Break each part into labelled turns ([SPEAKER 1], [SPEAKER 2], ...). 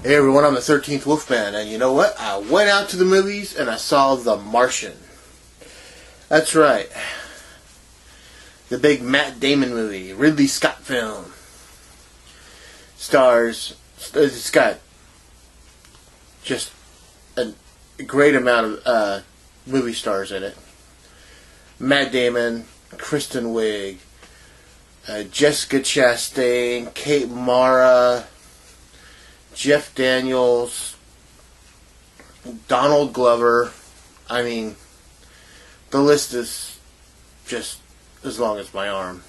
[SPEAKER 1] Hey everyone, I'm the 13th Wolfman, and you know what? I went out to the movies and I saw The Martian. That's right. The big Matt Damon movie, Ridley Scott film. It's got just a great amount of movie stars in it. Matt Damon, Kristen Wiig, Jessica Chastain, Kate Mara, Jeff Daniels, Donald Glover. I mean, the list is just as long as my arm.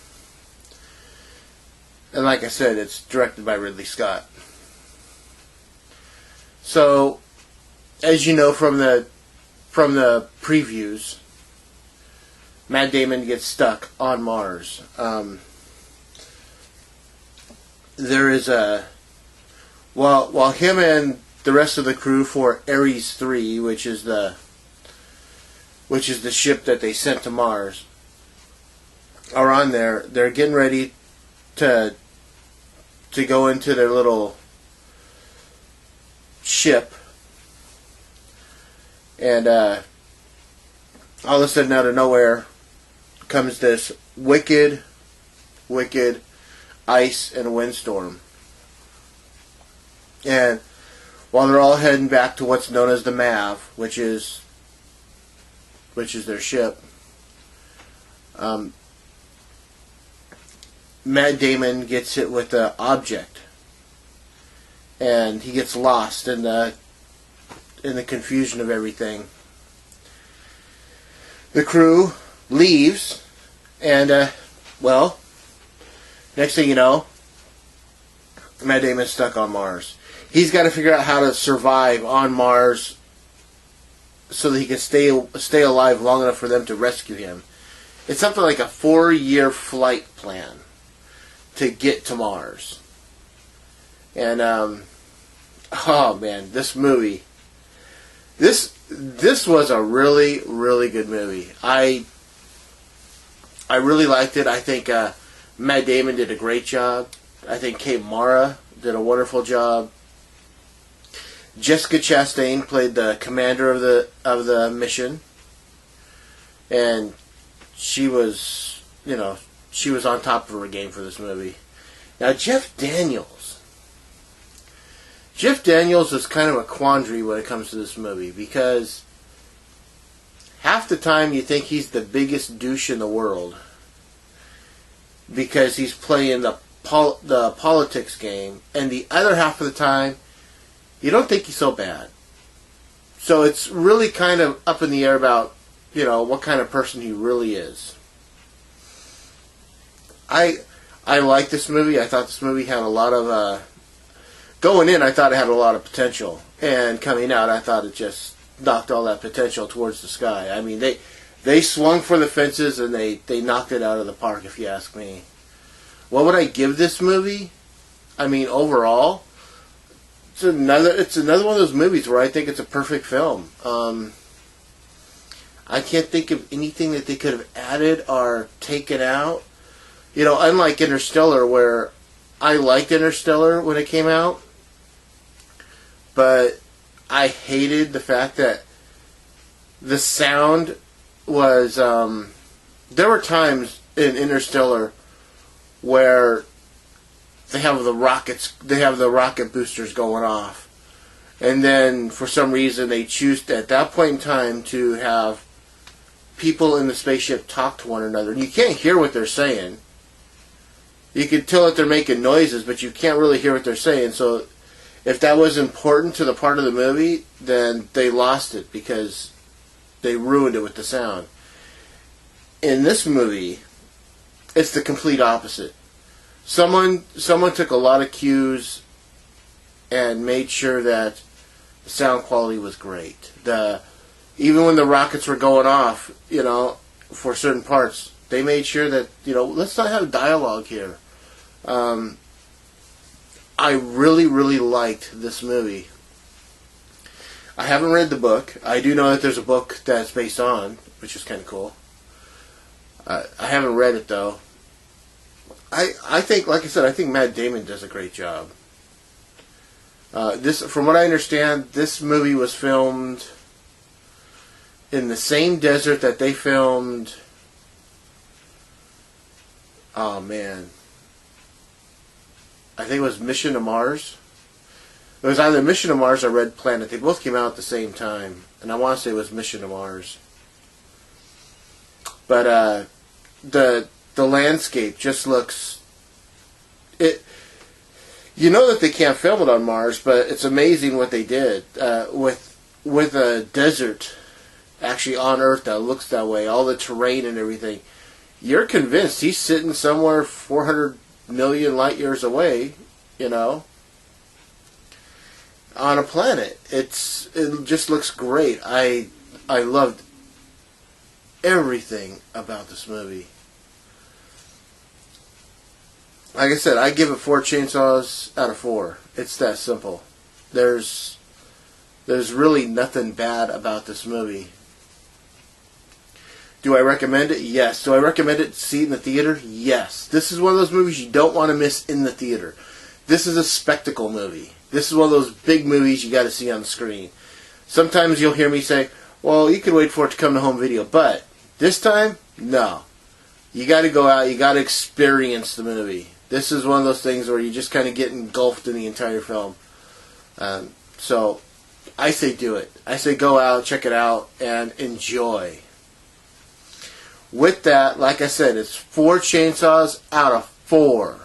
[SPEAKER 1] And like I said, it's directed by Ridley Scott. So, as you know from the previews, Matt Damon gets stuck on Mars. There is a while him and the rest of the crew for Ares 3, which is the ship that they sent to Mars, are on there. They're getting ready to go into their little ship, and all of a sudden, out of nowhere, comes this wicked ice and windstorm. And while they're all heading back to what's known as the MAV, which is their ship, Matt Damon gets hit with an object, and he gets lost in the confusion of everything. The crew leaves, and next thing you know, Matt Damon's stuck on Mars. He's got to figure out how to survive on Mars so that he can stay alive long enough for them to rescue him. It's something like a 4-year flight plan to get to Mars. And oh man, this movie, this was a really, really good movie. I really liked it. I think Matt Damon did a great job. I think Kate Mara did a wonderful job. Jessica Chastain played the commander of the mission, and she was on top of her game for this movie. Now Jeff Daniels is kind of a quandary when it comes to this movie, because half the time you think he's the biggest douche in the world because he's playing the politics game, and the other half of the time you don't think he's so bad. So it's really kind of up in the air about, what kind of person he really is. I like this movie. I thought this movie had a lot of going in, I thought it had a lot of potential, and coming out, I thought it just knocked all that potential towards the sky. I mean, they swung for the fences, and they knocked it out of the park, if you ask me. What would I give this movie? I mean, overall, it's another one of those movies where I think it's a perfect film. I can't think of anything that they could have added or taken out. Unlike Interstellar, where I liked Interstellar when it came out, but I hated the fact that the sound was... there were times in Interstellar where they have the rocket boosters going off, and then for some reason they choose at that point in time to have people in the spaceship talk to one another, and you can't hear what they're saying. You can tell that they're making noises, but you can't really hear what they're saying. So if that was important to the part of the movie, then they lost it because they ruined it with the sound. In this movie, it's the complete opposite. Someone took a lot of cues and made sure that the sound quality was great. Even when the rockets were going off, for certain parts, they made sure that, let's not have dialogue here. I really, really liked this movie. I haven't read the book. I do know that there's a book that's based on, which is kind of cool. I haven't read it, though. I think, like I said, I think Matt Damon does a great job. From what I understand, this movie was filmed in the same desert that they filmed. Oh man, I think it was Mission to Mars. It was either Mission to Mars or Red Planet. They both came out at the same time, and I want to say it was Mission to Mars. But the landscape just looks it. You know that they can't film it on Mars, but it's amazing what they did with a desert actually on Earth that looks that way, all the terrain and everything. You're convinced he's sitting somewhere 400 million light years away, you know, on a planet. It just looks great. I loved everything about this movie. Like I said, I give it 4 chainsaws out of 4. It's that simple. There's really nothing bad about this movie. Do I recommend it? Yes. Do I recommend it to see it in the theater? Yes. This is one of those movies you don't want to miss in the theater. This is a spectacle movie. This is one of those big movies you got to see on the screen. Sometimes you'll hear me say, well, you can wait for it to come to home video. But this time, no. You got to go out. You got to experience the movie. This is one of those things where you just kind of get engulfed in the entire film. So I say do it. I say go out, check it out, and enjoy. With that, like I said, it's 4 chainsaws out of 4.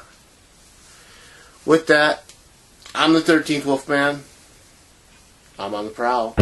[SPEAKER 1] With that, I'm the 13th Wolfman. I'm on the prowl.